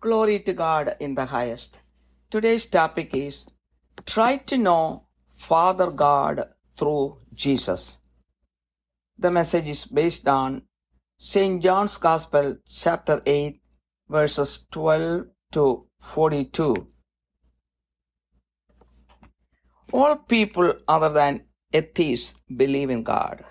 Glory to God in the highest. Today's topic is Try to know Father God through Jesus. The message is based on St. John's Gospel, chapter 8, verses 12 to 42. All people other than atheists believe in God.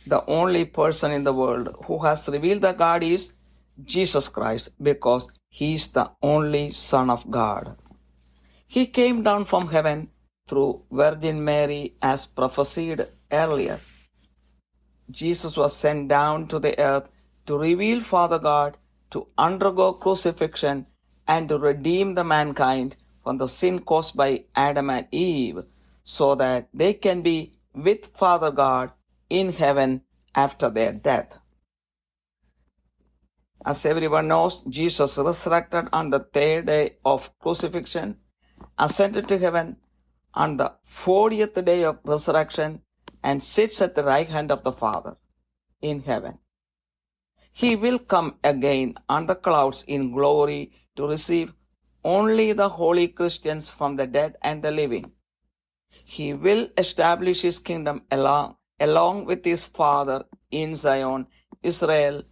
The only person in the world who has revealed the God is Jesus Christ, because he is the only Son of God. He came down from heaven through Virgin Mary as prophesied earlier. Jesus was sent down to the earth to reveal Father God, to undergo crucifixion, and to redeem the mankind from the sin caused by Adam and Eve, so that they can be with Father God in heaven after their death. As everyone knows, Jesus resurrected on the third day of crucifixion, ascended to heaven on the 40th day of resurrection, and sits at the right hand of the Father in heaven. He will come again on the clouds in glory to receive only the holy Christians from the dead and the living. He will establish his kingdom along with his Father in Zion, Israel,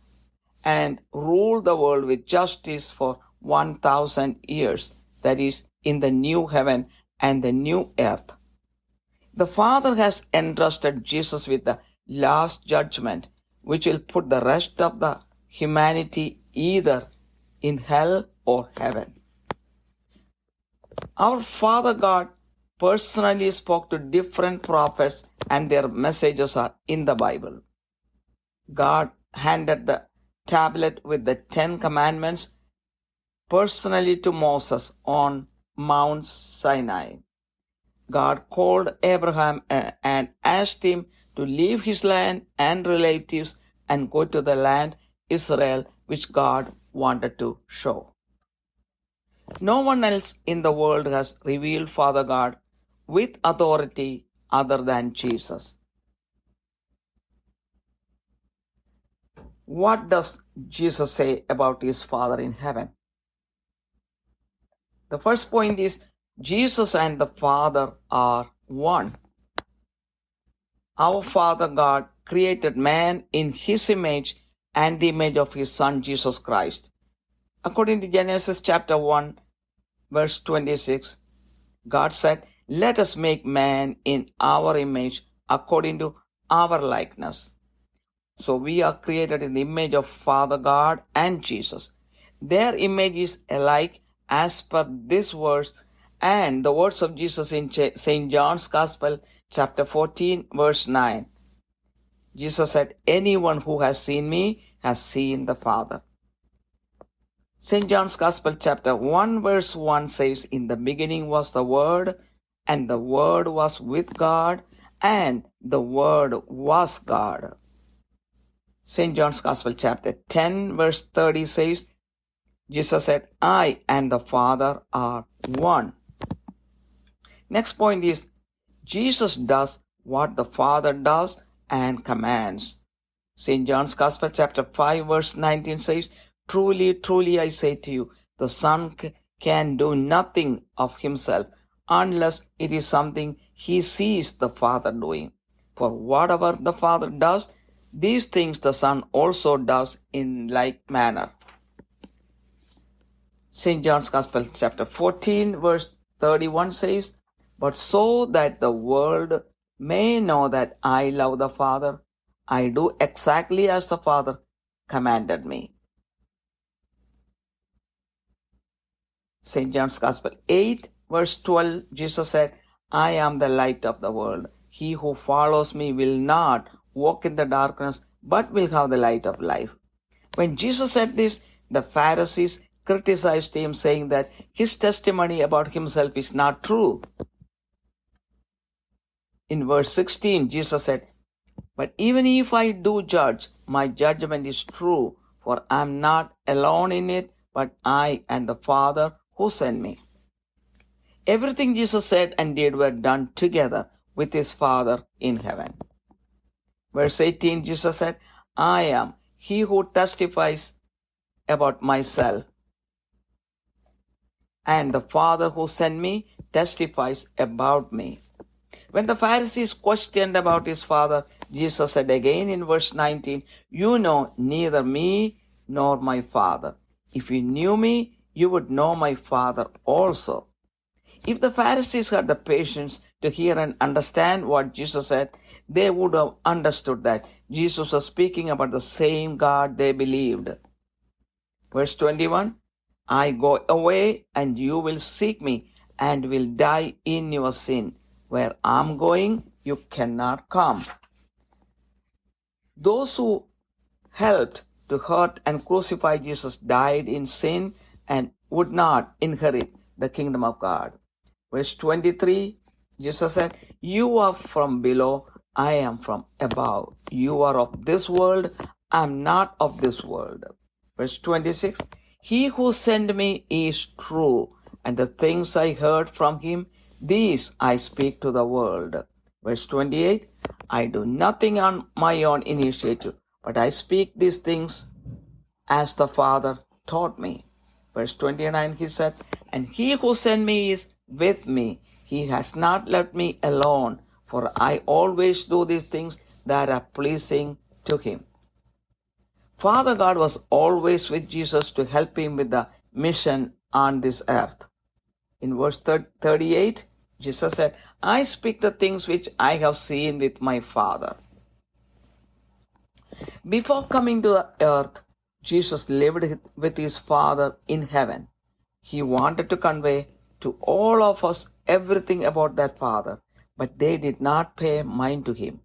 and rule the world with justice for 1,000 years, that is, in the new heaven and the new earth. The Father has entrusted Jesus with the last judgment, which will put the rest of the humanity either in hell or heaven. Our Father God personally spoke to different prophets, and their messages are in the Bible. God handed the tablet with the 10 commandments personally to Moses on Mount Sinai. God called Abraham and asked him to leave his land and relatives and go to the land Israel, which God wanted to show. No one else in the world has revealed Father God with authority other than Jesus. What does Jesus say about his Father in heaven? The first point is Jesus and the Father are one. Our Father God created man in his image and the image of his Son Jesus Christ. According to Genesis chapter 1, verse 26, God said, "Let us make man in our image according to our likeness." So we are created in the image of Father God and Jesus. Their image is alike as per this verse and the words of Jesus in St. John's Gospel, chapter 14, verse 9. Jesus said, "Anyone who has seen me has seen the Father." St. John's Gospel, chapter 1, verse 1 says, "In the beginning was the Word, and the Word was with God, and the Word was God." St. John's Gospel, chapter 10, verse 30 says, Jesus said, "I and the Father are one." Next point is, Jesus does what the Father does and commands. St. John's Gospel, chapter 5, verse 19 says, "Truly, truly, I say to you, the Son can do nothing of himself unless it is something he sees the Father doing. For whatever the Father does, these things the Son also does in like manner." St. John's Gospel, chapter 14, verse 31 says, "But so that the world may know that I love the Father, I do exactly as the Father commanded me." St. John's Gospel 8, verse 12, Jesus said, "I am the light of the world. He who follows me will not walk in the darkness, but will have the light of life." When Jesus said this, the Pharisees criticized him, saying that his testimony about himself is not true. In verse 16, Jesus said, "But even if I do judge, my judgment is true, for I am not alone in it, but I and the Father who sent me." Everything Jesus said and did were done together with his Father in heaven. Verse 18, Jesus said, "I am he who testifies about myself. and the Father who sent me testifies about me. When the Pharisees questioned about his Father, Jesus said again in verse 19, "You know neither me nor my Father. If you knew me, you would know my Father also." If the Pharisees had the patience to hear and understand what Jesus said, they would have understood that Jesus was speaking about the same God they believed. Verse 21, "I go away and you will seek me and will die in your sin. Where I'm going, you cannot come." Those who helped to hurt and crucify Jesus died in sin and would not inherit the kingdom of God. Verse 23, Jesus said, "You are from below, I am from above. You are of this world, I am not of this world." Verse 26, "He who sent me is true, and the things I heard from him, these I speak to the world." Verse 28, "I do nothing on my own initiative, but I speak these things as the Father taught me." Verse 29, he said, "And he who sent me is with me. He has not left me alone, for I always do these things that are pleasing to him." Father God was always with Jesus to help him with the mission on this earth. In verse 38, Jesus said, "I speak the things which I have seen with my Father." Before coming to the earth, Jesus lived with his Father in heaven. He wanted to convey to all of us everything about that Father, but they did not pay mind to him.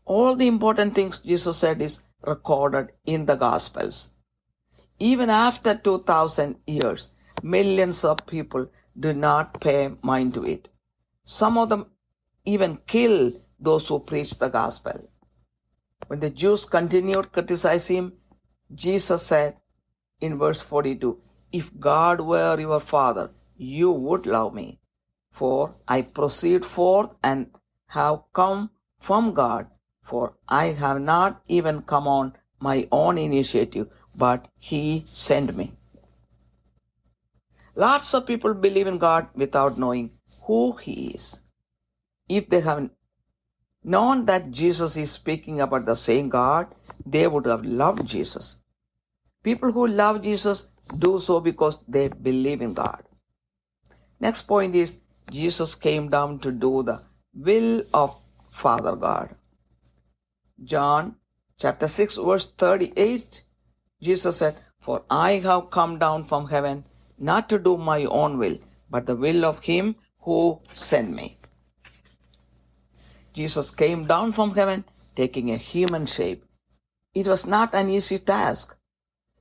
All the important things Jesus said is recorded in the Gospels. Even after 2000 years, millions of people do not pay mind to it. Some of them even kill those who preach the gospel. When the Jews continued criticizing him, Jesus said in verse 42, "If God were your Father, you would love me, for I proceed forth and have come from God, for I have not even come on my own initiative, but He sent me." Lots of people believe in God without knowing who He is. If they have known that Jesus is speaking about the same God, they would have loved Jesus. People who love Jesus do so because they believe in God. Next point is, Jesus came down to do the will of Father God. John chapter 6 verse 38, Jesus said, "For I have come down from heaven not to do my own will, but the will of him who sent me." Jesus came down from heaven taking a human shape. It was not an easy task.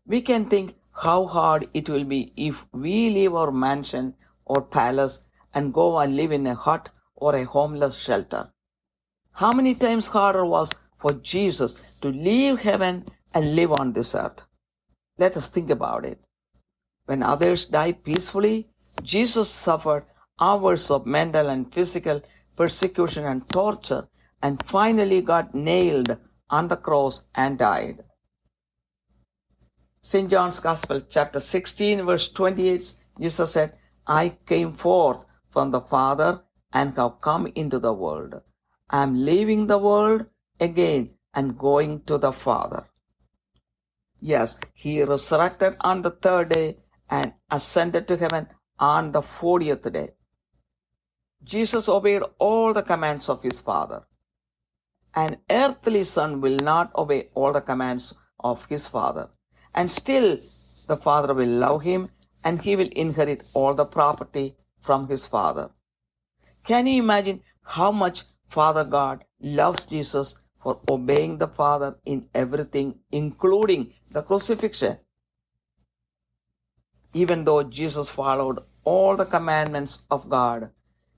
We can think how hard it will be if we leave our mansion or palace and go and live in a hut or a homeless shelter. How many times harder was for Jesus to leave heaven and live on this earth? Let us think about it. When others died peacefully, Jesus suffered hours of mental and physical persecution and torture, and finally got nailed on the cross and died. St. John's Gospel, chapter 16, verse 28, Jesus said, "I came forth from the Father and have come into the world. I am leaving the world again and going to the Father." Yes, he resurrected on the third day and ascended to heaven on the 40th day. Jesus obeyed all the commands of his Father. An earthly son will not obey all the commands of his Father, and still the Father will love him and he will inherit all the property from his Father. Can you imagine how much Father God loves Jesus for obeying the Father in everything, including the crucifixion? Even though Jesus followed all the commandments of God,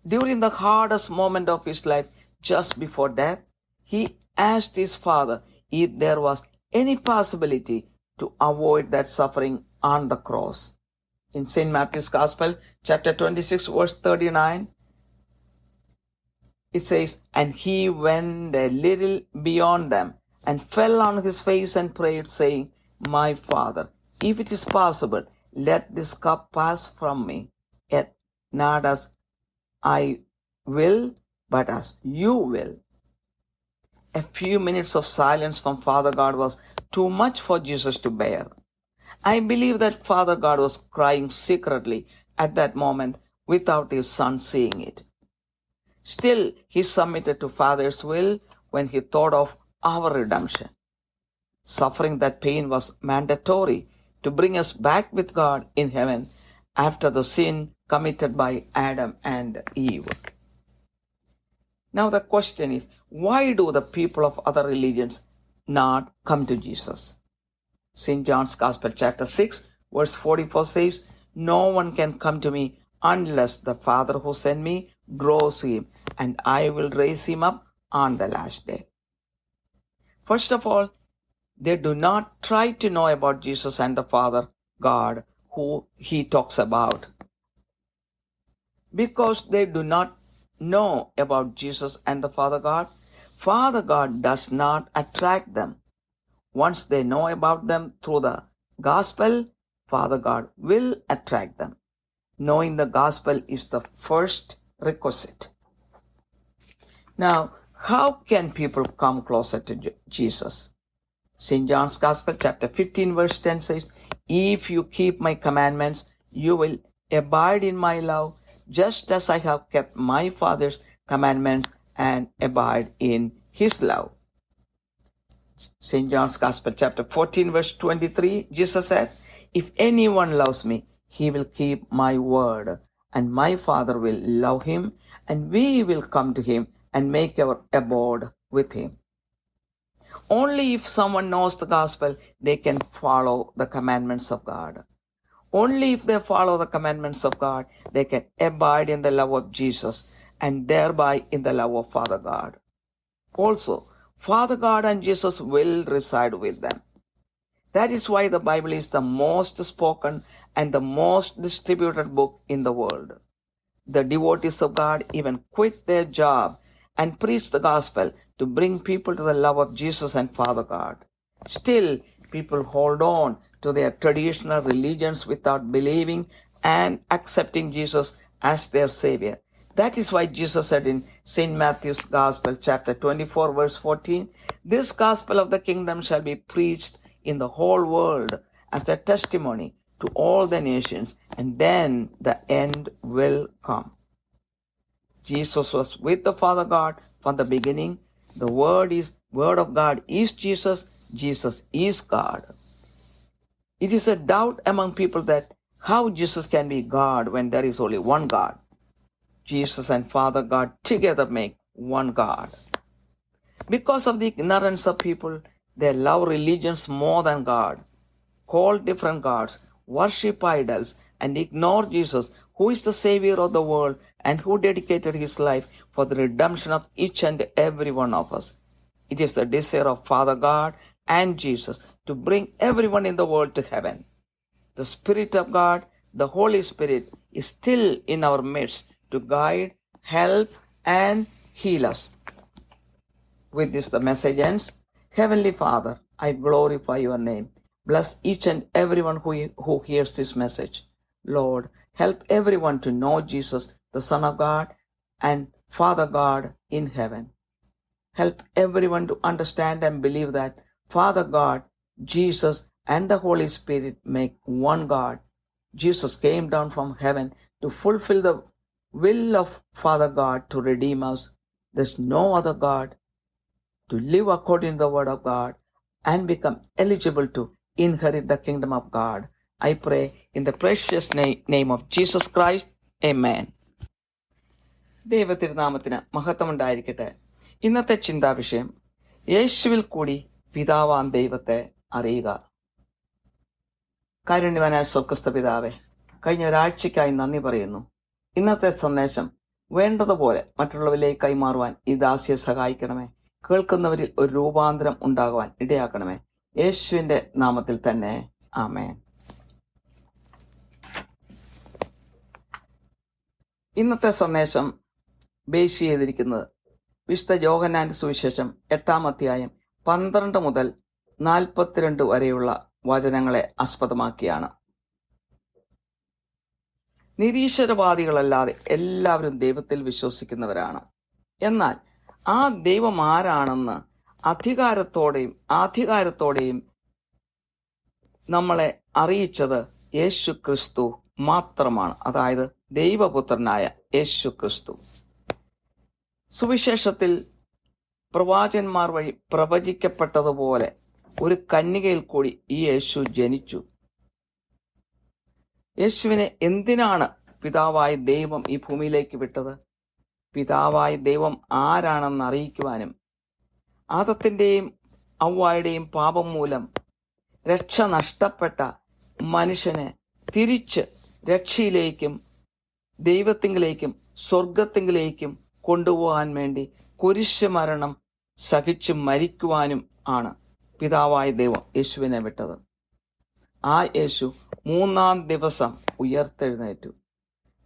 during the hardest moment of his life, just before death, he asked his Father if there was any possibility to avoid that suffering on the cross. In St. Matthew's Gospel, chapter 26, verse 39, it says, "And he went a little beyond them and fell on his face and prayed, saying, My Father, if it is possible, let this cup pass from me, yet not as I will, but as you will. A few minutes of silence from Father God was too much for Jesus to bear. I believe that Father God was crying secretly at that moment without his son seeing it. Still, he submitted to Father's will when he thought of our redemption. Suffering that pain was mandatory to bring us back with God in heaven after the sin committed by Adam and Eve. Now the question is, why do the people of other religions not come to Jesus? St. John's Gospel chapter 6 verse 44 says, "No one can come to me unless the Father who sent me draws him, and I will raise him up on the last day." First of all, they do not try to know about Jesus and the Father God who he talks about. Because they do not know about Jesus and the Father God does not attract them. Once they know about them through the gospel, Father God will attract them. Knowing the gospel is the first requisite. Now, how can people come closer to Jesus? St. John's Gospel chapter 15 verse 10 says, "If you keep my commandments, you will abide in my love, just as I have kept my Father's commandments and abide in his love." St. John's Gospel chapter 14 verse 23, Jesus said, "If anyone loves me, he will keep my word, and my Father will love him, and we will come to him and make our abode with him." Only if someone knows the gospel, they can follow the commandments of God. Only if they follow the commandments of God, they can abide in the love of Jesus and thereby in the love of Father God. Also, Father God and Jesus will reside with them. That is why the Bible is the most spoken and the most distributed book in the world. The devotees of God even quit their job and preach the gospel to bring people to the love of Jesus and Father God. Still, people hold on to their traditional religions without believing and accepting Jesus as their Savior. That is why Jesus said in St. Matthew's Gospel, chapter 24, verse 14, "This gospel of the kingdom shall be preached in the whole world as a testimony to all the nations, and then the end will come." Jesus was with the Father God from the beginning. The Word of God is Jesus. Jesus is God. It is a doubt among people that how Jesus can be God when there is only one God. Jesus and Father God together make one God. Because of the ignorance of people, they love religions more than God, call different gods, worship idols, and ignore Jesus, who is the Savior of the world and who dedicated his life for the redemption of each and every one of us. It is the desire of Father God and Jesus to bring everyone in the world to heaven. The Spirit of God, the Holy Spirit, is still in our midst to guide, help, and heal us. With this, the message ends. Heavenly Father, I glorify your name. Bless each and everyone who hears this message. Lord, help everyone to know Jesus, the Son of God, and Father God in heaven. Help everyone to understand and believe that Father God, Jesus, and the Holy Spirit make one God. Jesus came down from heaven to fulfill the will of Father God to redeem us. There's no other God. To live according to the Word of God and become eligible to inherit the kingdom of God. I pray in the precious name of Jesus Christ. Amen. ദൈവതിരുനാമത്തിന് മഹത്വമുണ്ടായിരിക്കട്ടെ. ഇന്നത്തെ ചിന്താവിഷയം, യേശുവിൽ കൂടി പിതാവാം ദൈവത്തെ അറിയുക. കാരുണ്യവാനായ സ്വർഗ്ഗസ്ഥ പിതാവേ, കഴിഞ്ഞ ഒരാഴ്ചയ്ക്കായി നന്ദി പറയുന്നു. ഇന്നത്തെ സന്ദേശം വേണ്ടതുപോലെ മറ്റുള്ളവരിലേക്ക് കൈമാറുവാൻ ഈ ദാസിയെ സഹായിക്കണമേ. കേൾക്കുന്നവരിൽ ഒരു രൂപാന്തരം ഉണ്ടാകുവാൻ ഇടയാക്കണമേ. യേശുവിന്റെ നാമത്തിൽ തന്നെ ആമേൻ. ഇന്നത്തെ സന്ദേശം ബേസ് ചെയ്തിരിക്കുന്നത് വിശുദ്ധ യോഹന്നാന്റെ സുവിശേഷം 8-ാം അധ്യായം 12 മുതൽ 42 വരെയുള്ള വചനങ്ങളെ ആസ്പദമാക്കിയാണ്. നിരീശ്വരവാദികളല്ലാതെ എല്ലാവരും ദൈവത്തിൽ വിശ്വസിക്കുന്നവരാണ്. എന്നാൽ ആ ദൈവം ആരാണെന്ന് ആധികാരത്തോടെയും നമ്മളെ അറിയിച്ചത് യേശു ക്രിസ്തു മാത്രമാണ്. അതായത് ദൈവപുത്രനായ യേശു ക്രിസ്തു. സുവിശേഷത്തിൽ പ്രവാചകന്മാർ വഴി പ്രവചിക്കപ്പെട്ടതുപോലെ ഒരു കന്യകയിൽ കൂടി ഈ യേശു ജനിച്ചു. യേശുവിനെ എന്തിനാണ് പിതാവായ ദൈവം ഈ ഭൂമിയിലേക്ക് വിട്ടത്? പിതാവായ ദൈവം ആരാണെന്ന് അറിയിക്കുവാനും ആദത്തിൻ്റെയും ഹവ്വായുടെയും പാപം മൂലം രക്ഷ നഷ്ടപ്പെട്ട മനുഷ്യനെ തിരിച്ച് രക്ഷയിലേക്കും ദൈവത്തിങ്കിലേക്കും സ്വർഗത്തിങ്കിലേക്കും കൊണ്ടുപോകാൻ വേണ്ടി കുരിശ് മരണം സഹിച്ച് മരിക്കുവാനും ആണ് പിതാവായ ദൈവം യേശുവിനെ വിട്ടത്. ആ യേശു 3-ാം ദിവസം ഉയർത്തെഴുന്നേറ്റു.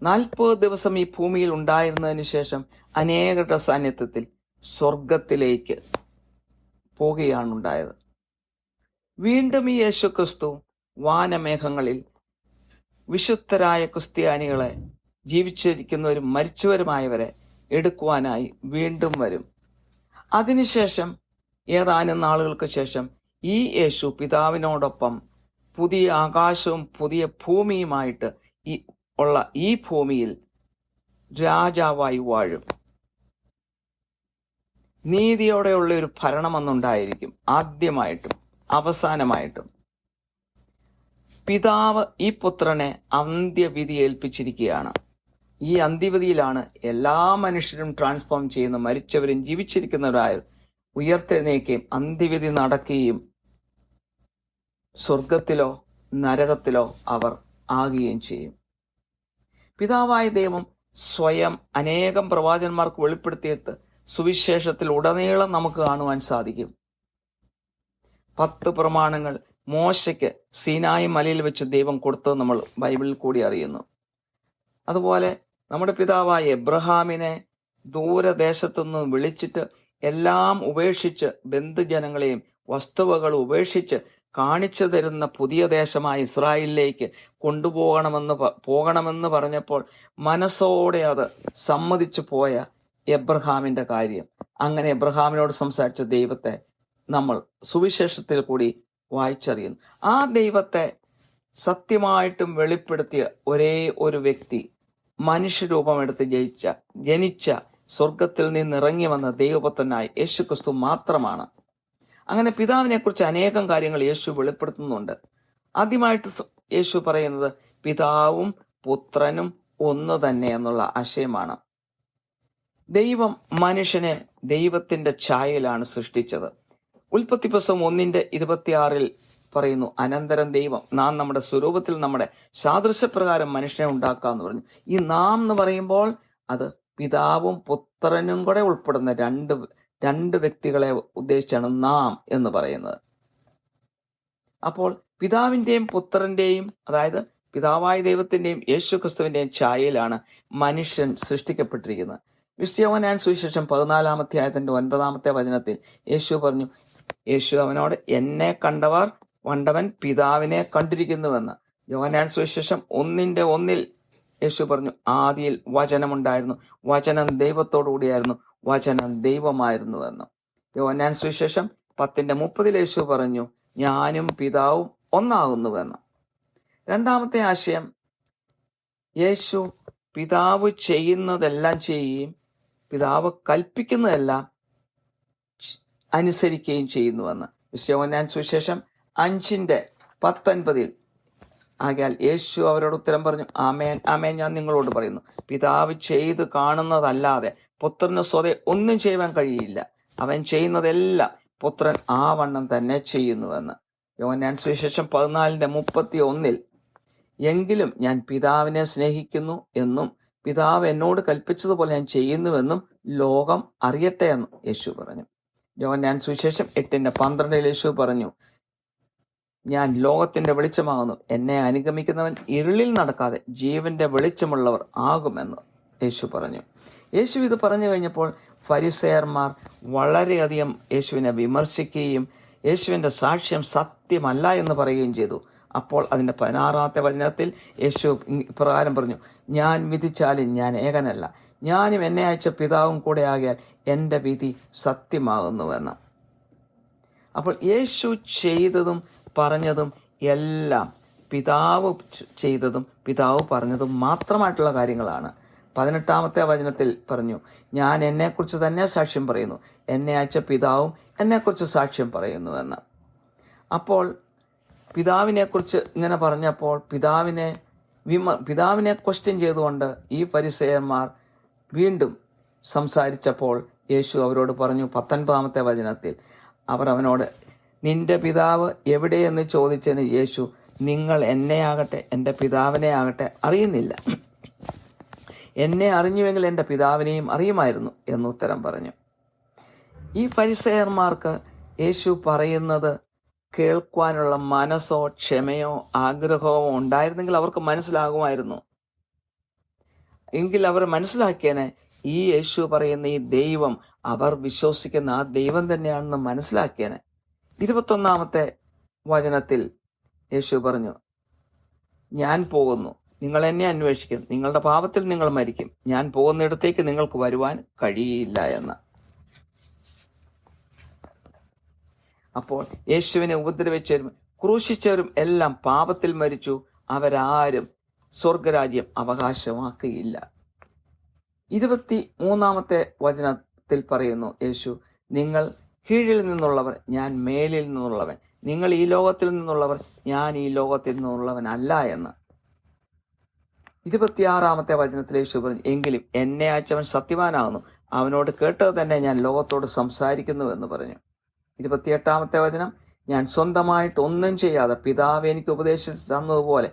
40 ദിവസം ഈ ഭൂമിയിൽ ഉണ്ടായിരുന്നതിന് ശേഷം അനേകരുടെ സാന്നിധ്യത്തിൽ സ്വർഗത്തിലേക്ക് പോകുകയാണുണ്ടായത്. വീണ്ടും ഈ യേശു ക്രിസ്തു വാനമേഘങ്ങളിൽ വിശുദ്ധരായ ക്രിസ്ത്യാനികളെ, ജീവിച്ചിരിക്കുന്നവരും മരിച്ചവരുമായവരെ എടുക്കുവാനായി വീണ്ടും വരും. അതിനുശേഷം ഏതാനും നാളുകൾക്ക് ശേഷം ഈ യേശു പിതാവിനോടൊപ്പം പുതിയ ആകാശവും പുതിയ ഭൂമിയുമായിട്ട് ഉള്ള ഈ ഭൂമിയിൽ രാജാവായി വാഴും. നീതിയോടെയുള്ള ഒരു ഭരണമെന്നുണ്ടായിരിക്കും. ആദ്യമായിട്ടും അവസാനമായിട്ടും പിതാവ് ഈ പുത്രനെ അന്ത്യവിധി ഏൽപ്പിച്ചിരിക്കുകയാണ്. ഈ അന്ത്യവിധിയിലാണ് എല്ലാ മനുഷ്യരും ട്രാൻസ്ഫോം ചെയ്യുന്ന, മരിച്ചവരും ജീവിച്ചിരിക്കുന്നവരായ ഉയർത്തെഴുന്നേൽക്കുകയും അന്ത്യവിധി നടക്കുകയും സ്വർഗത്തിലോ നരകത്തിലോ അവർ ആകുകയും ചെയ്യും. പിതാവായ ദൈവം സ്വയം അനേകം പ്രവാചകന്മാർക്ക് വെളിപ്പെടുത്തിയിട്ട് സുവിശേഷത്തിൽ ഉടനീളം നമുക്ക് കാണുവാൻ സാധിക്കും. 10 പ്രമാണങ്ങൾ മോശയ്ക്ക് സീനായി മലയിൽ വെച്ച് ദൈവം കൊടുത്തത് നമ്മൾ ബൈബിളിൽ കൂടി അറിയുന്നു. അതുപോലെ നമ്മുടെ പിതാവായ എബ്രഹാമിനെ ദൂരദേശത്തുനിന്ന് വിളിച്ചിട്ട് എല്ലാം ഉപേക്ഷിച്ച്, ബന്ധുജനങ്ങളെയും വസ്തുവകൾ ഉപേക്ഷിച്ച് കാണിച്ചു തരുന്ന പുതിയ ദേശമായ ഇസ്രായേലിലേക്ക് പോകണമെന്ന് പറഞ്ഞപ്പോൾ മനസ്സോടെ അത് സമ്മതിച്ചു പോയ എബ്രഹാമിന്റെ കാര്യം. അങ്ങനെ എബ്രഹാമിനോട് സംസാരിച്ച ദൈവത്തെ നമ്മൾ സുവിശേഷത്തിൽ കൂടി വായിച്ചറിയുന്നു. ആ ദൈവത്തെ സത്യമായിട്ടും വെളിപ്പെടുത്തിയ ഒരേ ഒരു വ്യക്തി, മനുഷ്യരൂപമെടുത്ത് ജനിച്ച സ്വർഗത്തിൽ നിന്നിറങ്ങി വന്ന ദൈവപുത്രനായ യേശു ക്രിസ്തു മാത്രമാണ്. അങ്ങനെ പിതാവിനെ കുറിച്ച് അനേകം കാര്യങ്ങൾ യേശു വെളിപ്പെടുത്തുന്നുണ്ട്. ആദ്യമായിട്ട് യേശു പറയുന്നത് പിതാവും പുത്രനും ഒന്ന് തന്നെ എന്നുള്ള ആശയമാണ്. ദൈവം മനുഷ്യനെ ദൈവത്തിന്റെ ഛായയിലാണ് സൃഷ്ടിച്ചത്. ഉൽപ്പത്തി പുസ്തകം 1:26 പറയുന്നു, അനന്തരം ദൈവം നാം നമ്മുടെ സ്വരൂപത്തിൽ നമ്മുടെ സാദൃശ്യപ്രകാരം മനുഷ്യനെ ഉണ്ടാക്കാന്ന് പറഞ്ഞു. ഈ നാം എന്ന് പറയുമ്പോൾ അത് പിതാവും പുത്രനും കൂടെ ഉൾപ്പെടുന്ന രണ്ട് വ്യക്തികളെ ഉദ്ദേശിച്ചാണ് നാം എന്ന് പറയുന്നത്. അപ്പോൾ പിതാവിന്റെയും പുത്രന്റെയും, അതായത് പിതാവായ ദൈവത്തിന്റെയും യേശു ക്രിസ്തുവിന്റെയും ഛായയിലാണ് മനുഷ്യൻ സൃഷ്ടിക്കപ്പെട്ടിരിക്കുന്നത്. യോഹന്നാൻ സുവിശേഷം 14-ാം അധ്യായത്തിന്റെ 9-ാമത്തെ വചനത്തിൽ യേശു പറഞ്ഞു, യേശു അവനോട്, എന്നെ കണ്ടവൻ പിതാവിനെ കണ്ടിരിക്കുന്നുവെന്ന്. യോഹന്നാൻ സുവിശേഷം 1:1 യേശു പറഞ്ഞു, ആദിയിൽ വചനമുണ്ടായിരുന്നു, വചനം ദൈവത്തോടു കൂടിയായിരുന്നു, വചനം ദൈവമായിരുന്നുവെന്ന്. യോഹന്നാൻ സുവിശേഷം 10:30 യേശു പറഞ്ഞു, ഞാനും പിതാവും ഒന്നാകുന്നുവെന്ന്. രണ്ടാമത്തെ ആശയം, യേശു പിതാവ് ചെയ്യുന്നതെല്ലാം ചെയ്യുകയും പിതാവ് കൽപ്പിക്കുന്നതെല്ലാം അനുസരിക്കുകയും ചെയ്യുന്നുവെന്ന്. യോഹന്നാൻ സുവിശേഷം 5:19 ആകയാൽ യേശു അവരോട് ഉത്തരം പറഞ്ഞു, ആമേൻ ആമേൻ ഞാൻ നിങ്ങളോട് പറയുന്നു, പിതാവ് ചെയ്ത് കാണുന്നതല്ലാതെ പുത്രന് സ്വതേ ഒന്നും ചെയ്യുവാൻ കഴിയില്ല. അവൻ ചെയ്യുന്നതെല്ലാം പുത്രൻ ആ വണ്ണം തന്നെ ചെയ്യുന്നുവെന്ന്. യോഹന്നാൻ സുവിശേഷം 14:31 എങ്കിലും ഞാൻ പിതാവിനെ സ്നേഹിക്കുന്നു എന്നും പിതാവ് എന്നോട് കൽപ്പിച്ചതുപോലെ ഞാൻ ചെയ്യുന്നുവെന്നും ലോകം അറിയട്ടെ എന്ന് യേശു പറഞ്ഞു. യോഹന്നാൻ സുവിശേഷം 8:12 യേശു പറഞ്ഞു, ഞാൻ ലോകത്തിന്റെ വെളിച്ചമാകുന്നു, എന്നെ അനുഗമിക്കുന്നവൻ ഇരുളിൽ നടക്കാതെ ജീവന്റെ വെളിച്ചമുള്ളവർ ആകുമെന്ന് യേശു പറഞ്ഞു. യേശു ഇത് പറഞ്ഞു കഴിഞ്ഞപ്പോൾ ഫരിസേയർമാർ വളരെയധികം യേശുവിനെ വിമർശിക്കുകയും യേശുവിന്റെ സാക്ഷ്യം സത്യമല്ല എന്ന് പറയുകയും ചെയ്തു. അപ്പോൾ അതിൻ്റെ 16-ാമത്തെ വചനത്തിൽ യേശു ഇപ്രകാരം പറഞ്ഞു, ഞാൻ വിധിച്ചാലും ഞാൻ ഏകനല്ല, ഞാനും എന്നെ അയച്ച പിതാവും കൂടെ ആകിയാൽ എൻ്റെ വിധി സത്യമാകുന്നുവെന്ന്. അപ്പോൾ യേശു ചെയ്തതും പറഞ്ഞതും എല്ലാം പിതാവ് ചെയ്തതും പിതാവ് പറഞ്ഞതും മാത്രമായിട്ടുള്ള കാര്യങ്ങളാണ്. 18-ാമത്തെ വചനത്തിൽ പറഞ്ഞു, ഞാൻ എന്നെക്കുറിച്ച് തന്നെ സാക്ഷ്യം പറയുന്നു, എന്നെ അയച്ച പിതാവും എന്നെക്കുറിച്ച് സാക്ഷ്യം പറയുന്നുവെന്ന്. അപ്പോൾ പിതാവിനെക്കുറിച്ച് ഇങ്ങനെ പറഞ്ഞപ്പോൾ പിതാവിനെ ക്വസ്റ്റ്യൻ ചെയ്തുകൊണ്ട് ഈ ഫരിസേയന്മാർ വീണ്ടും സംസാരിച്ചപ്പോൾ യേശു അവരോട് പറഞ്ഞു, 19-ാമത്തെ വചനത്തിൽ അവർ അവനോട്, നിന്റെ പിതാവ് എവിടെയെന്ന് ചോദിച്ചതിന് യേശു, നിങ്ങൾ എന്നെ ആകട്ടെ എൻ്റെ പിതാവിനെ ആകട്ടെ അറിയുന്നില്ല, എന്നെ അറിഞ്ഞുവെങ്കിൽ എൻ്റെ പിതാവിനെയും അറിയുമായിരുന്നു എന്നുത്തരം പറഞ്ഞു. ഈ ഫരിസേയന്മാർക്ക് യേശു പറയുന്നത് കേൾക്കുവാനുള്ള മനസ്സോ ക്ഷമയോ ആഗ്രഹമോ ഉണ്ടായിരുന്നെങ്കിൽ അവർക്ക് മനസ്സിലാകുമായിരുന്നു. എങ്കിൽ അവർ മനസ്സിലാക്കിയേനെ ഈ യേശു പറയുന്ന ഈ ദൈവം അവർ വിശ്വസിക്കുന്ന ആ ദൈവം തന്നെയാണെന്ന് മനസ്സിലാക്കിയേനെ. 21-ാമത്തെ വചനത്തിൽ യേശു പറഞ്ഞു, ഞാൻ പോകുന്നു, നിങ്ങൾ എന്നെ അന്വേഷിക്കും, നിങ്ങളുടെ പാപത്തിൽ നിങ്ങൾ മരിക്കും, ഞാൻ പോകുന്നിടത്തേക്ക് നിങ്ങൾക്ക് വരുവാൻ കഴിയില്ല എന്ന്. അപ്പോൾ യേശുവിനെ ഉപദ്രവിച്ചവരും ക്രൂശിച്ചവരും എല്ലാം പാപത്തിൽ മരിച്ചു, അവരാരും സ്വർഗരാജ്യം അവകാശമാക്കുകയില്ല. 23-ാമത്തെ വചനത്തിൽ പറയുന്നു യേശു, നിങ്ങൾ കീഴിൽ നിന്നുള്ളവർ, ഞാൻ മേലിൽ നിന്നുള്ളവൻ, നിങ്ങൾ ഈ ലോകത്തിൽ നിന്നുള്ളവർ, ഞാൻ ഈ ലോകത്തിൽ നിന്നുള്ളവനല്ല എന്ന്. 26-ാമത്തെ വചനത്തിൽ യേശു പറഞ്ഞു, എങ്കിലും എന്നെ അയച്ചവൻ സത്യവാനാകുന്നു, അവനോട് കേട്ടത് തന്നെ ഞാൻ ലോകത്തോട് സംസാരിക്കുന്നു എന്ന് പറഞ്ഞു. 28-ാമത്തെ വചനം, ഞാൻ സ്വന്തമായിട്ട് ഒന്നും ചെയ്യാതെ പിതാവ് എനിക്ക് ഉപദേശിച്ചു തന്നതുപോലെ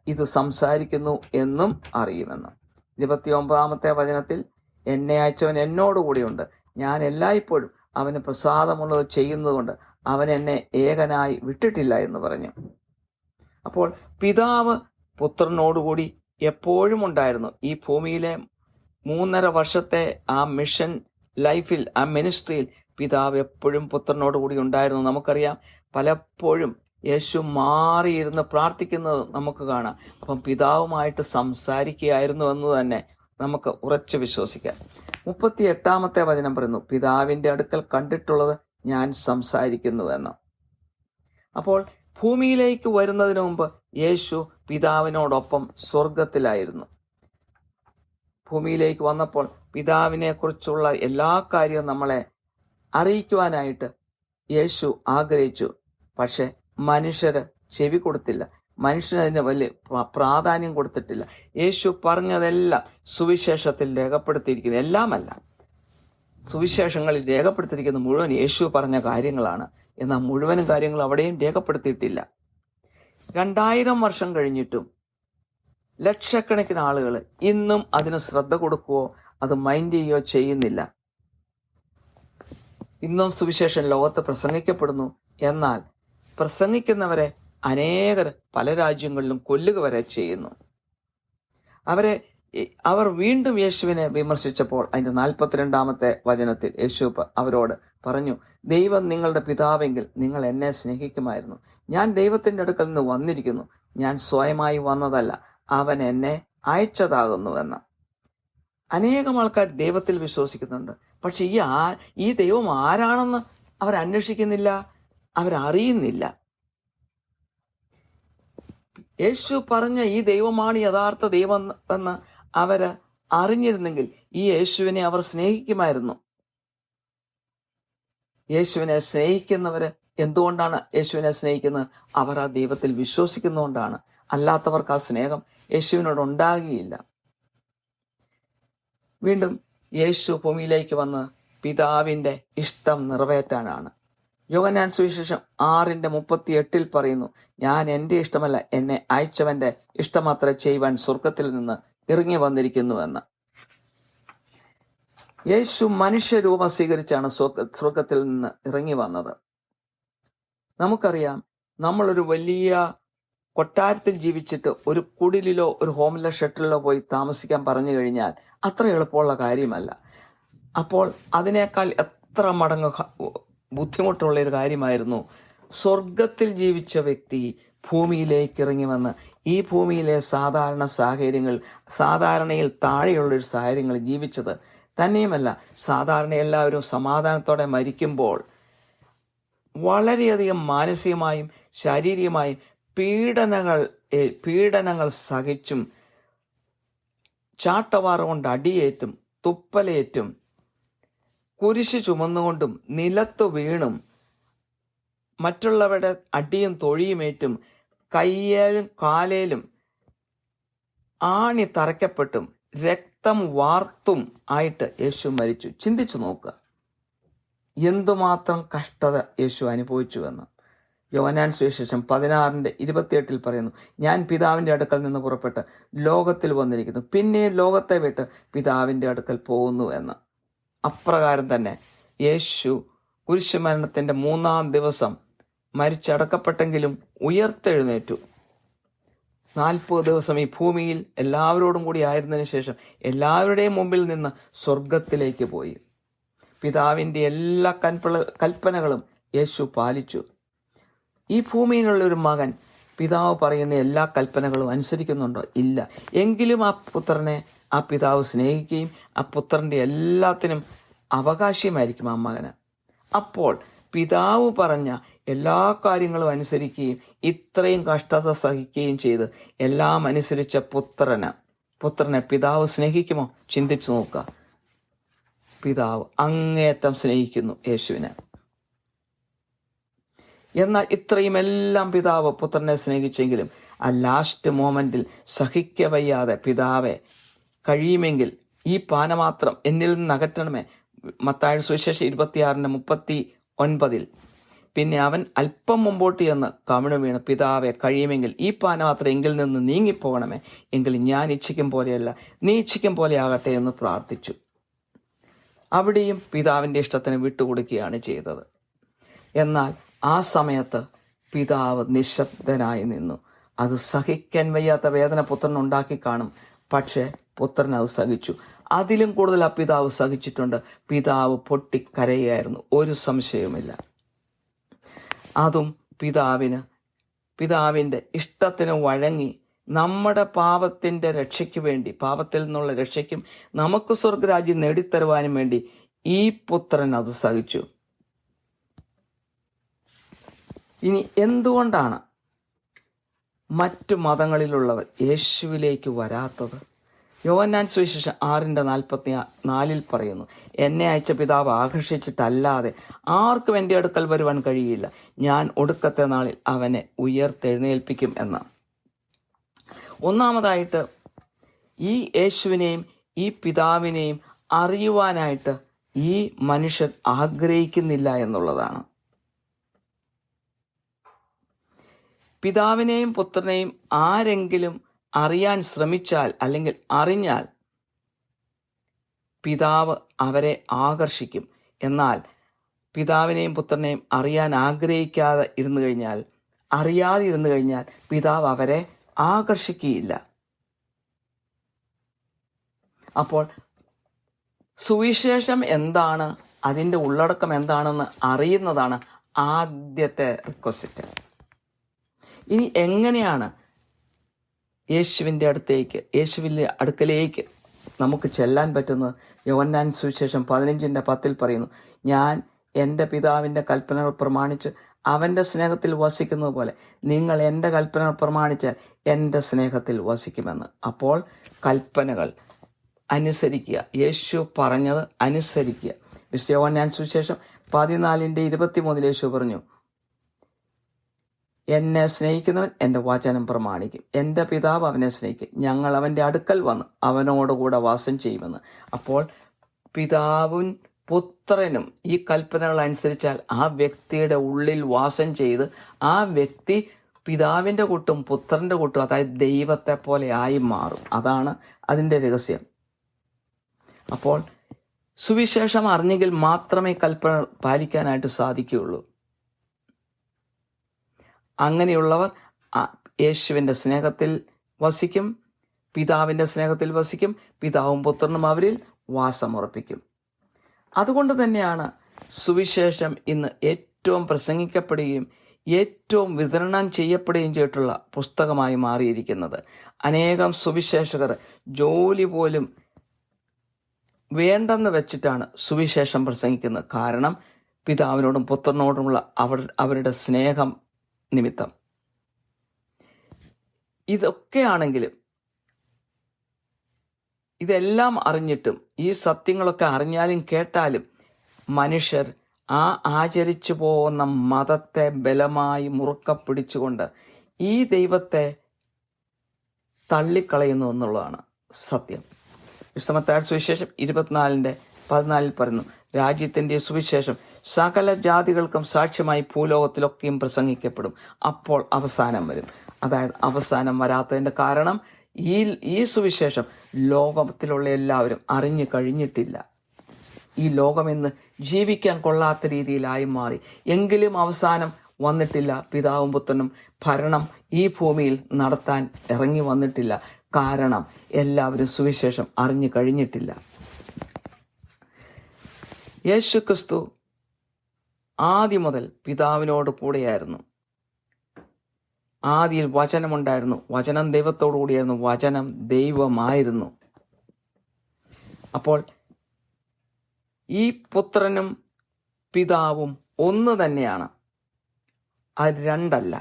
ഇത് സംസാരിക്കുന്നു എന്നും അറിയുമെന്ന്. 29-ാമത്തെ വചനത്തിൽ, എന്നെ അയച്ചവൻ എന്നോടുകൂടിയുണ്ട്, ഞാൻ എല്ലായ്പ്പോഴും അവന് പ്രസാദമുള്ളത് ചെയ്യുന്നതുകൊണ്ട് അവൻ എന്നെ ഏകനായി വിട്ടിട്ടില്ല എന്ന് പറഞ്ഞു. അപ്പോൾ പിതാവ് പുത്രനോടുകൂടി എപ്പോഴും ഉണ്ടായിരുന്നു. ഈ ഭൂമിയിലെ 3.5 വർഷത്തെ ആ മിഷൻ ലൈഫിൽ, ആ മിനിസ്ട്രിയിൽ പിതാവ് എപ്പോഴും പുത്രനോടുകൂടി ഉണ്ടായിരുന്നു. നമുക്കറിയാം, പലപ്പോഴും യേശു മാറിയിരുന്ന് പ്രാർത്ഥിക്കുന്നത് നമുക്ക് കാണാം. അപ്പം പിതാവുമായിട്ട് സംസാരിക്കുകയായിരുന്നു എന്ന് തന്നെ നമുക്ക് ഉറച്ചു വിശ്വസിക്കാം. 38-ാമത്തെ വചനം പറയുന്നു, പിതാവിൻ്റെ അടുക്കൽ കണ്ടിട്ടുള്ളത് ഞാൻ സംസാരിക്കുന്നുവെന്ന്. അപ്പോൾ ഭൂമിയിലേക്ക് വരുന്നതിന് മുമ്പ് യേശു പിതാവിനോടൊപ്പം സ്വർഗത്തിലായിരുന്നു. ഭൂമിയിലേക്ക് വന്നപ്പോൾ പിതാവിനെ കുറിച്ചുള്ള എല്ലാ കാര്യവും നമ്മളെ അറിയിക്കുവാനായിട്ട് യേശു ആഗ്രഹിച്ചു. പക്ഷെ മനുഷ്യര് ചെവി കൊടുത്തില്ല, മനുഷ്യനതിന് വലിയ പ്രാധാന്യം കൊടുത്തിട്ടില്ല. യേശു പറഞ്ഞതെല്ലാം സുവിശേഷത്തിൽ രേഖപ്പെടുത്തിയിരിക്കുന്നത്, എല്ലാമല്ല, സുവിശേഷങ്ങളിൽ രേഖപ്പെടുത്തിയിരിക്കുന്നത് മുഴുവൻ യേശു പറഞ്ഞ കാര്യങ്ങളാണ്. എന്നാൽ മുഴുവനും കാര്യങ്ങൾ അവിടെയും രേഖപ്പെടുത്തിയിട്ടില്ല. 2000 വർഷം കഴിഞ്ഞിട്ടും ലക്ഷക്കണക്കിന് ആളുകൾ ഇന്നും അതിന് ശ്രദ്ധ കൊടുക്കുകയോ അത് മൈൻഡ് ചെയ്യുകയോ ചെയ്യുന്നില്ല. ഇന്നും സുവിശേഷം ലോകത്ത് പ്രസംഗിക്കപ്പെടുന്നു. എന്നാൽ പ്രസംഗിക്കുന്നവരെ അനേകർ പല രാജ്യങ്ങളിലും കൊല്ലുക വരെ ചെയ്യുന്നു. അവർ വീണ്ടും യേശുവിനെ വിമർശിച്ചപ്പോൾ അതിന്റെ 42-ാമത്തെ വചനത്തിൽ യേശു അവരോട് പറഞ്ഞു, ദൈവം നിങ്ങളുടെ പിതാവെങ്കിൽ നിങ്ങൾ എന്നെ സ്നേഹിക്കുമായിരുന്നു. ഞാൻ ദൈവത്തിന്റെ അടുക്കൽ നിന്ന് വന്നിരിക്കുന്നു, ഞാൻ സ്വയമായി വന്നതല്ല, അവൻ എന്നെ അയച്ചതാകുന്നു എന്ന്. അനേകം ആൾക്കാർ ദൈവത്തിൽ വിശ്വസിക്കുന്നുണ്ട്. പക്ഷെ ഈ ദൈവം ആരാണെന്ന് അവർ അന്വേഷിക്കുന്നില്ല, അവരറിയുന്നില്ല. യേശു പറഞ്ഞ ഈ ദൈവമാണ് യഥാർത്ഥ ദൈവം എന്ന് അവര് അറിഞ്ഞിരുന്നെങ്കിൽ ഈ യേശുവിനെ അവർ സ്നേഹിക്കുമായിരുന്നു. യേശുവിനെ സ്നേഹിക്കുന്നവര് എന്തുകൊണ്ടാണ് യേശുവിനെ സ്നേഹിക്കുന്നത്? അവർ ആ ദൈവത്തിൽ വിശ്വസിക്കുന്നതുകൊണ്ടാണ്. അല്ലാത്തവർക്ക് ആ സ്നേഹം യേശുവിനോട് ഉണ്ടാകുകയില്ല. വീണ്ടും യേശു ഭൂമിയിലേക്ക് വന്ന് പിതാവിന്റെ ഇഷ്ടം നിറവേറ്റാനാണ്. യോഹന്നാൻ സുവിശേഷം 6:38 പറയുന്നു, ഞാൻ എൻ്റെ ഇഷ്ടമല്ല, എന്നെ അയച്ചവന്റെ ഇഷ്ടമാത്ര ചെയ്യുവാൻ സ്വർഗത്തിൽ നിന്ന് ഇറങ്ങി വന്നിരിക്കുന്നുവെന്ന്. യേശു മനുഷ്യരൂപം സ്വീകരിച്ചാണ് സ്വർഗത്തിൽ നിന്ന് ഇറങ്ങി വന്നത്. നമുക്കറിയാം, നമ്മളൊരു വലിയ കൊട്ടാരത്തിൽ ജീവിച്ചിട്ട് ഒരു കുടിലിലോ ഒരു ഹോംലെസ് ഷെൽട്ടറിലോ പോയി താമസിക്കാൻ പറഞ്ഞു കഴിഞ്ഞാൽ അത്ര എളുപ്പമുള്ള കാര്യമല്ല. അപ്പോൾ അതിനേക്കാൾ എത്ര മടങ്ങ് ബുദ്ധിമുട്ടുള്ള ഒരു കാര്യമായിരുന്നു സ്വർഗത്തിൽ ജീവിച്ച വ്യക്തി ഭൂമിയിലേക്ക് ഇറങ്ങി വന്ന് ഈ ഭൂമിയിലെ സാധാരണയിൽ താഴെയുള്ളൊരു സാഹചര്യങ്ങളിൽ ജീവിച്ചത്. തന്നെയുമല്ല, സാധാരണ എല്ലാവരും സമാധാനത്തോടെ മരിക്കുമ്പോൾ വളരെയധികം മാനസികമായും ശാരീരികമായും പീഡനങ്ങൾ സഹിച്ചും ചാട്ടവാറ കൊണ്ട് അടിയേറ്റും തുപ്പലേറ്റും കുരിശ് ചുമന്നുകൊണ്ടും നിലത്ത് വീണും മറ്റുള്ളവരുടെ അടിയും തൊഴിയുമേറ്റും കയ്യേലും കാലേലും ആണി തറയ്ക്കപ്പെട്ടും രക്തം വാർത്തും ആയിട്ട് യേശു മരിച്ചു. ചിന്തിച്ചു നോക്കുക, എന്തുമാത്രം കഷ്ടത യേശു അനുഭവിച്ചുവെന്ന്. യോഹന്നാൻ സുവിശേഷം 16:28 പറയുന്നു, ഞാൻ പിതാവിൻ്റെ അടുക്കൽ നിന്ന് പുറപ്പെട്ട് ലോകത്തിൽ വന്നിരിക്കുന്നു, പിന്നെ ലോകത്തെ വിട്ട് പിതാവിൻ്റെ അടുക്കൽ പോകുന്നു എന്ന്. അപ്രകാരം തന്നെ യേശു കുരിശുമരണത്തിൻ്റെ 3-ാം ദിവസം മരിച്ചടക്കപ്പെട്ടെങ്കിലും ഉയർത്തെഴുന്നേറ്റു. 40 ദിവസം ഈ ഭൂമിയിൽ എല്ലാവരോടും കൂടി ആയിരുന്നതിന് ശേഷം എല്ലാവരുടെയും മുമ്പിൽ നിന്ന് സ്വർഗത്തിലേക്ക് പോയി. പിതാവിൻ്റെ എല്ലാ കൽപ്പനകളും യേശു പാലിച്ചു. ഈ ഭൂമിയിലുള്ള ഒരു മകൻ പിതാവ് പറയുന്ന എല്ലാ കൽപ്പനകളും അനുസരിക്കുന്നുണ്ടോ? ഇല്ല. എങ്കിലും ആ പുത്രനെ ആ പിതാവ് സ്നേഹിക്കുകയും ആ പുത്രൻ്റെ എല്ലാത്തിനും അവകാശമായിരിക്കും ആ മകന്. അപ്പോൾ പിതാവ് പറഞ്ഞ എല്ലാ കാര്യങ്ങളും അനുസരിക്കുകയും ഇത്രയും കഷ്ടത സഹിക്കുകയും ചെയ്ത് എല്ലാം അനുസരിച്ച പുത്രനെ പിതാവ് സ്നേഹിക്കുമോ? ചിന്തിച്ചു നോക്കുക. പിതാവ് അങ്ങേയറ്റം സ്നേഹിക്കുന്നു യേശുവിനെ. എന്നാൽ ഇത്രയും എല്ലാം പിതാവ് പുത്രനെ സ്നേഹിച്ചെങ്കിലും ആ ലാസ്റ്റ് മോമെന്റിൽ സഹിക്കവയ്യാതെ പിതാവെ, കഴിയുമെങ്കിൽ ഈ പാനപാത്രം എന്നിൽ നിന്ന് അകറ്റണമേ. മത്തായി സുവിശേഷം 26:39 പിന്നെ അവൻ അല്പം മുമ്പോട്ട് ചെന്ന് കവിണ് വീണ്, പിതാവെ, കഴിയുമെങ്കിൽ ഈ പാനപാത്രം എങ്കിൽ നിന്ന് നീങ്ങിപ്പോകണമേ, എങ്കിൽ ഞാൻ ഇച്ഛിക്കും പോലെയല്ല നീ ഇച്ഛിക്കും പോലെ ആകട്ടെ എന്ന് പ്രാർത്ഥിച്ചു. അവിടെയും പിതാവിൻ്റെ ഇഷ്ടത്തിന് വിട്ടുകൊടുക്കുകയാണ് ചെയ്തത്. എന്നാൽ ആ സമയത്ത് പിതാവ് നിശബ്ദനായി നിന്നു. അത് സഹിക്കാൻ വയ്യാത്ത വേദന പുത്രൻ ഉണ്ടാക്കി കാണും. പക്ഷേ പുത്രൻ അത് സഹിച്ചു. അതിലും കൂടുതൽ ആ പിതാവ് സഹിച്ചിട്ടുണ്ട്. പിതാവ് പൊട്ടിക്കരയായിരുന്നു, ഒരു സംശയവുമില്ല. അതും പിതാവിൻ്റെ ഇഷ്ടത്തിന് വഴങ്ങി നമ്മുടെ പാപത്തിൻ്റെ രക്ഷയ്ക്ക് വേണ്ടി, പാപത്തിൽ നിന്നുള്ള രക്ഷയ്ക്കും നമുക്ക് സ്വർഗരാജ്യം നേടിത്തരുവാനും വേണ്ടി ഈ പുത്രൻ അത് സഹിച്ചു. ഇനി എന്തുകൊണ്ടാണ് മറ്റു മതങ്ങളിലുള്ളവർ യേശുവിലേക്ക് വരാത്തത്? യോഹന്നാൻ സുവിശേഷം 6:44 പറയുന്നു, എന്നെ അയച്ച പിതാവ് ആകർഷിച്ചിട്ടല്ലാതെ ആർക്കും എൻ്റെ അടുക്കൽ വരുവാൻ കഴിയില്ല, ഞാൻ ഒടുക്കത്തെ നാളിൽ അവനെ ഉയർത്തെഴുന്നേൽപ്പിക്കും എന്ന്. ഒന്നാമതായിട്ട് ഈ യേശുവിനെയും ഈ പിതാവിനെയും അറിയുവാനായിട്ട് ഈ മനുഷ്യർ ആഗ്രഹിക്കുന്നില്ല എന്നുള്ളതാണ്. പിതാവിനെയും പുത്രനെയും ആരെങ്കിലും അറിയാൻ ശ്രമിച്ചാൽ അല്ലെങ്കിൽ അറിഞ്ഞാൽ പിതാവ് അവരെ ആകർഷിക്കും. എന്നാൽ പിതാവിനെയും പുത്രനെയും അറിയാൻ അറിയാതെ ഇരുന്നു കഴിഞ്ഞാൽ പിതാവ് അവരെ ആകർഷിക്കുകയില്ല. അപ്പോൾ സുവിശേഷം എന്താണ്, അതിൻ്റെ ഉള്ളടക്കം എന്താണെന്ന് അറിയുന്നതാണ് ആദ്യത്തെ റിക്വസ്റ്റ്. ഇനി എങ്ങനെയാണ് യേശുവിൻ്റെ അടുക്കലേക്ക് നമുക്ക് ചെല്ലാൻ പറ്റുന്നത്? യോഹന്നാൻ സുവിശേഷം 15:10 പറയുന്നു, ഞാൻ എൻ്റെ പിതാവിൻ്റെ കൽപ്പനകൾ പ്രമാണിച്ച് അവൻ്റെ സ്നേഹത്തിൽ വസിക്കുന്നത് പോലെ നിങ്ങൾ എൻ്റെ കൽപ്പനകൾ പ്രമാണിച്ചാൽ എൻ്റെ സ്നേഹത്തിൽ വസിക്കുമെന്ന്. അപ്പോൾ കൽപ്പനകൾ അനുസരിക്കുക, യേശു പറഞ്ഞത് അനുസരിക്കുക. യോഹന്നാൻ സുവിശേഷം 14:23 യേശു പറഞ്ഞു, എന്നെ സ്നേഹിക്കുന്നവൻ എൻ്റെ വചനം പ്രമാണിക്കും, എൻ്റെ പിതാവ് അവനെ സ്നേഹിക്കും, ഞങ്ങൾ അവൻ്റെ അടുക്കൽ വന്ന് അവനോടുകൂടെ വാസം ചെയ്യുമെന്ന്. അപ്പോൾ പിതാവും പുത്രനും ഈ കൽപ്പനകൾ അനുസരിച്ചാൽ ആ വ്യക്തിയുടെ ഉള്ളിൽ വാസം ചെയ്ത് ആ വ്യക്തി പിതാവിൻ്റെ കൂട്ടും പുത്രൻ്റെ കൂട്ടും, അതായത് ദൈവത്തെ പോലെ ആയി മാറും. അതാണ് അതിൻ്റെ രഹസ്യം. അപ്പോൾ സുവിശേഷം അറിഞ്ഞെങ്കിൽ മാത്രമേ കൽപ്പന പാലിക്കാനായിട്ട് സാധിക്കുകയുള്ളൂ. അങ്ങനെയുള്ളവർ യേശുവിൻ്റെ സ്നേഹത്തിൽ വസിക്കും, പിതാവിൻ്റെ സ്നേഹത്തിൽ വസിക്കും, പിതാവും പുത്രനും അവരിൽ വാസമുറപ്പിക്കും. അതുകൊണ്ട് തന്നെയാണ് സുവിശേഷം ഇന്ന് ഏറ്റവും പ്രസംഗിക്കപ്പെടുകയും ഏറ്റവും വിതരണം ചെയ്യപ്പെടുകയും ചെയ്തിട്ടുള്ള പുസ്തകമായി മാറിയിരിക്കുന്നത്. അനേകം സുവിശേഷകർ ജോലി പോലും വേണ്ടെന്ന് വെച്ചിട്ടാണ് സുവിശേഷം പ്രസംഗിക്കുന്നത്. കാരണം പിതാവിനോടും പുത്രനോടുമുള്ള അവരുടെ സ്നേഹം നിമിത്തം. ഇതൊക്കെയാണെങ്കിലും ഇതെല്ലാം അറിഞ്ഞിട്ടും, ഈ സത്യങ്ങളൊക്കെ അറിഞ്ഞാലും കേട്ടാലും മനുഷ്യർ ആ ആചരിച്ചു പോകുന്ന മതത്തെ ബലമായി മുറുക്ക പിടിച്ചുകൊണ്ട് ഈ ദൈവത്തെ തള്ളിക്കളയുന്നു എന്നുള്ളതാണ് സത്യം. വിശുദ്ധ സുവിശേഷം 24:14 പറയുന്നു, രാജ്യത്തിന്റെ സുവിശേഷം സകല ജാതികൾക്കും സാക്ഷ്യമായി ഭൂലോകത്തിലൊക്കെയും പ്രസംഗിക്കപ്പെടും, അപ്പോൾ അവസാനം വരും. അതായത് അവസാനം വരാത്തതിന്റെ കാരണം ഈ സുവിശേഷം ലോകത്തിലുള്ള എല്ലാവരും അറിഞ്ഞു കഴിഞ്ഞിട്ടില്ല. ഈ ലോകം ഇന്ന് ജീവിക്കാൻ കൊള്ളാത്ത രീതിയിലായി മാറി. എങ്കിലും അവസാനം വന്നിട്ടില്ല. പിതാവും പുത്രനും ഭരണം ഈ ഭൂമിയിൽ നടത്താൻ ഇറങ്ങി വന്നിട്ടില്ല. കാരണം എല്ലാവരും സുവിശേഷം അറിഞ്ഞു കഴിഞ്ഞിട്ടില്ല. യേശുക്രിസ്തു ആദ്യം മുതൽ പിതാവിനോട് കൂടെയായിരുന്നു. ആദിയിൽ വചനമുണ്ടായിരുന്നു, വചനം ദൈവത്തോടു കൂടിയായിരുന്നു, വചനം ദൈവമായിരുന്നു. അപ്പോൾ ഈ പുത്രനും പിതാവും ഒന്ന് തന്നെയാണ്, അത് രണ്ടല്ല.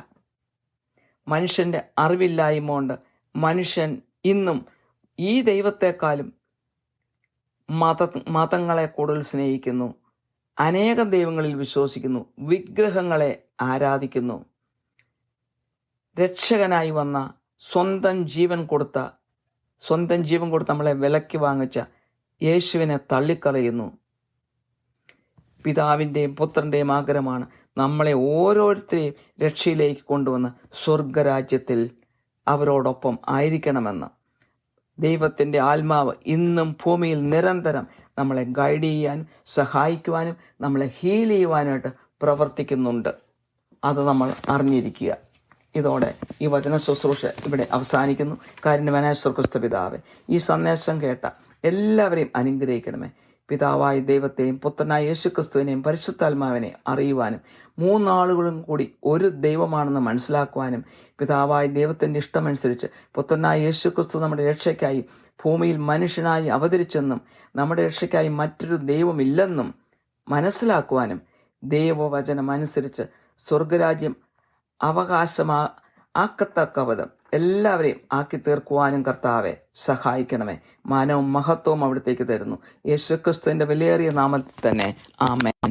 മനുഷ്യന്റെ അറിവില്ലായ്മ കൊണ്ട് മനുഷ്യൻ ഇന്നും ഈ ദൈവത്തെക്കാളും മതങ്ങളെ കൂടുതൽ സ്നേഹിക്കുന്നു, അനേകം ദൈവങ്ങളിൽ വിശ്വസിക്കുന്നു, വിഗ്രഹങ്ങളെ ആരാധിക്കുന്നു. രക്ഷകനായി വന്ന സ്വന്തം ജീവൻ കൊടുത്ത് നമ്മളെ വിലയ്ക്ക് വാങ്ങിച്ച യേശുവിനെ തള്ളിക്കളയുന്നു. പിതാവിൻ്റെയും പുത്രൻ്റെയും ആഗ്രഹമാണ് നമ്മളെ ഓരോരുത്തരെയും രക്ഷയിലേക്ക് കൊണ്ടുവന്ന് സ്വർഗരാജ്യത്തിൽ അവരോടൊപ്പം ആയിരിക്കണമെന്ന്. ദൈവത്തിൻ്റെ ആത്മാവ് ഇന്നും ഭൂമിയിൽ നിരന്തരം നമ്മളെ ഗൈഡ് ചെയ്യാനും സഹായിക്കുവാനും നമ്മളെ ഹീൽ ചെയ്യുവാനായിട്ട് പ്രവർത്തിക്കുന്നുണ്ട്. അത് നമ്മൾ അറിഞ്ഞിരിക്കുക. ഇതോടെ ഈ വചന ശുശ്രൂഷ ഇവിടെ അവസാനിക്കുന്നു. കാരുണ്യവാനായ സ്വർഗ്ഗസ്ഥ പിതാവേ, ഈ സന്ദേശം കേട്ട എല്ലാവരെയും അനുഗ്രഹിക്കണമേ. പിതാവായ ദൈവത്തെയും പുത്രനായ യേശുക്രിസ്തുവിനെയും പരിശുദ്ധാത്മാവിനെ അറിയുവാനും 3 ആളുകളും കൂടി ഒരു ദൈവമാണെന്ന് മനസ്സിലാക്കുവാനും പിതാവായ ദൈവത്തിൻ്റെ ഇഷ്ടമനുസരിച്ച് പുത്രനായ യേശുക്രിസ്തു നമ്മുടെ രക്ഷയ്ക്കായി ഭൂമിയിൽ മനുഷ്യനായി അവതരിച്ചെന്നും നമ്മുടെ രക്ഷയ്ക്കായി മറ്റൊരു ദൈവമില്ലെന്നും മനസ്സിലാക്കുവാനും ദൈവവചനം അനുസരിച്ച് സ്വർഗരാജ്യം അവകാശമാക്കത്തക്കവധം എല്ലാവരെയും ആക്കി തീർക്കുവാനും കർത്താവെ സഹായിക്കണമേ. മാനവും മഹത്വവും അവിടത്തേക്ക് തരുന്നു. യേശുക്രിസ്തുവിന്റെ വിലയേറിയ നാമത്തിൽ തന്നെ ആമേൻ.